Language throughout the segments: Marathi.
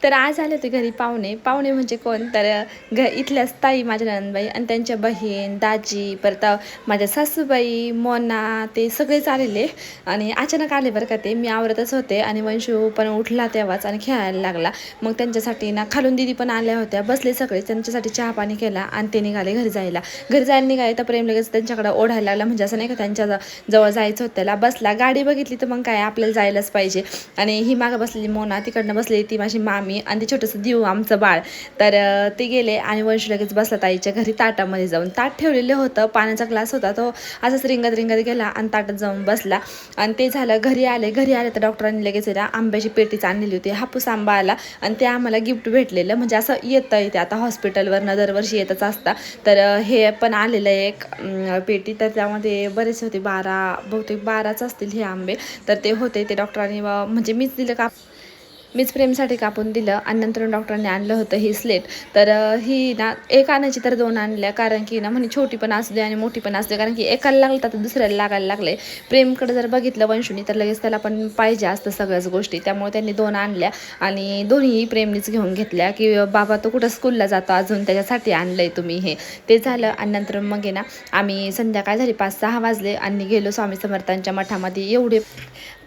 तर आज आले होते घरी पाहुणे. पाहुणे म्हणजे कोण तर इथल्याच ताई माझ्या नणंदबाई आणि त्यांच्या बहीण दाजी, परत माझ्या सासूबाई, मोना, ते सगळेच आलेले. आणि अचानक आले बरं का ते. मी आवरतच होते आणि वंशू पण उठला तेव्हाच आणि खेळायला लागला. मग त्यांच्यासाठी ना खालून दिदी पण आल्या होत्या, बसले सगळे. त्यांच्यासाठी चहा पाणी केला आणि ते निघाले घरी जायला. घरी जायला निघाले तर प्रेम लगेच त्यांच्याकडे ओढायला लागला, म्हणजे असं नाही का त्यांच्या जवळ जायचं होतं त्याला. बसला, गाडी बघितली तर मग काय आपल्याला जायलाच पाहिजे. आणि ही मागं बसलेली मोना, तिकडनं बसलेली ती माझी मामी आणि ते छोटंसं देऊ आमचं बाळ. तर ते गेले आणि वंश लगेच बसला ताईच्या घरी ताटामध्ये जाऊन. ताट ठेवलेलं होतं, पाण्याचा ग्लास होता, तो असंच रिंगत रिंगत गेला आणि ताटात जाऊन बसला. आणि ते झालं. घरी आले तर डॉक्टरांनी लगेच ना आंब्याची पेटीच आणलेली होती. हापूस आंबा आला आणि ते आम्हाला गिफ्ट भेटलेलं, म्हणजे असं येतं इथे आता हॉस्पिटलवरनं दरवर्षी येतच असतं. तर हे पण आलेलं आहे एक पेटी. तर त्यामध्ये बरेच होते, 12 बहुतेक 12च असतील हे आंबे. तर ते होते, ते डॉक्टरांनी म्हणजे मीच दिलं का, मीच प्रेमसाठी कापून दिलं. आणि नंतर डॉक्टरांनी आणलं होतं ही स्लेट. तर ही ना एक आणायची तर 2 आणल्या, कारण की ना म्हणे छोटी पण असू दे आणि मोठी पण असू दे, कारण की एकाला लागलं तर दुसऱ्याला लागायला लागले. प्रेमकडे जर बघितलं वंशूनी तर लगेच त्याला पण पाहिजे असतं सगळ्याच गोष्टी. त्यामुळे त्यांनी 2 आणल्या आणि दोन्ही प्रेमनीच घेऊन घेतल्या, की बाबा तो कुठं स्कूलला जातो अजून, त्याच्यासाठी आणलंय तुम्ही हे. ते झालं. आणि नंतर मग आहे ना आम्ही संध्याकाळ झाली, 5-6 वाजले आणि गेलो स्वामी समर्थांच्या मठामध्ये. एवढे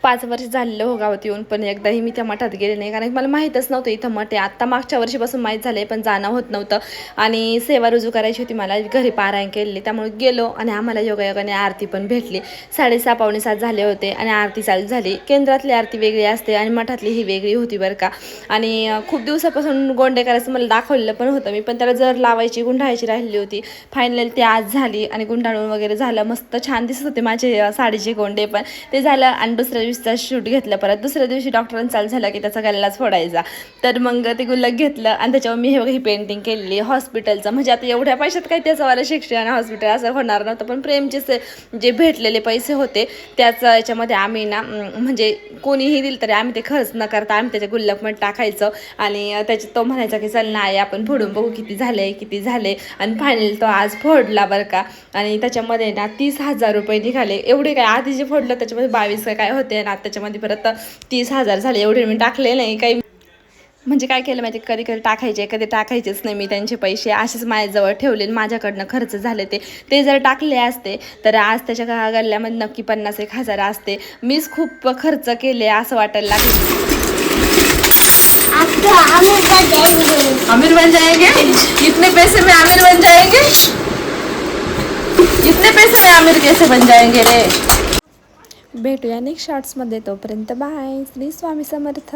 5 वर्ष झालेलं हो गावात येऊन, पण एकदाही मी त्या मठात गेले नाही, कारण मला माहीतच नव्हतं इथं मठ आहे. आत्ता मागच्या वर्षीपासून माहीत झालं, पण जाणं होत नव्हतं. आणि सेवा रुजू करायची होती मला, घरी पारायण केलेली, त्यामुळे गेलो. आणि आम्हाला योगायोगाने आरती पण भेटली. 6:30-6:45 झाले होते आणि आरती चालू झाली. केंद्रातली आरती वेगळी असते आणि मठातली ही वेगळी होती बरं का. आणि खूप दिवसापासून गोंडे करायचं मला दाखवलेलं पण होतं मी, पण त्याला जर लावायची गुंडाळायची राहिली होती. फायनल ती आज झाली आणि गुंडाळून वगैरे झालं. मस्त छान दिसत होते माझे साडीचे गोंडे पण. ते झालं आणि दुसऱ्या दिवशीचा शूट घेतला परत. दुसऱ्या दिवशी डॉक्टरांचा चालू झाला की त्याचा गल्लाच फोडायचा. तर मग ते गुल्लक घेतलं आणि त्याच्यावर मी ही पेंटिंग केलेली हॉस्पिटलचं. म्हणजे आता एवढ्या पैशात काही त्याचं वाला शिक्षण हॉस्पिटल असं होणार नव्हतं, पण प्रेमचे जे भेटलेले पैसे होते त्याच याच्यामध्ये आम्ही ना म्हणजे कोणीही दिलं तरी आम्ही ते खर्च न करता आम्ही त्याच्या गुल्लकमध्ये टाकायचं. आणि त्याचे तो म्हणायचा की चल नाही आपण फोडून बघू किती झाले. आणि फायनल तो आज फोडला बरं का. आणि त्याच्यामध्ये ना 30,000 रुपये निघाले. एवढे काय आधी जे फोडलं त्याच्यामध्ये 22 काय होते आणि आता त्याच्यामध्ये परत 30,000 झाले. एवढे मी टाकले नाही काही, म्हणजे काय केलं माहिती, कधी कधी टाकायचेच नाही मी त्यांचे पैसे, असेच माझ्याजवळ ठेवले. माझ्याकडनं खर्च झाले ते जर टाकले असते तर आज त्याच्या गल्ल्यामध्ये नक्की 50,000-1,000 असते. मीच खूप खर्च केले असं वाटायला लागले. आमिर बन जाएंगे इतने पैसे में, आमिर बन जाएंगे इतने पैसे में, आमिर कैसे बन जाएंगे रे. भेटूया नेक्स्ट शॉर्ट्समध्ये, तोपर्यंत बाय. श्री स्वामी समर्थ.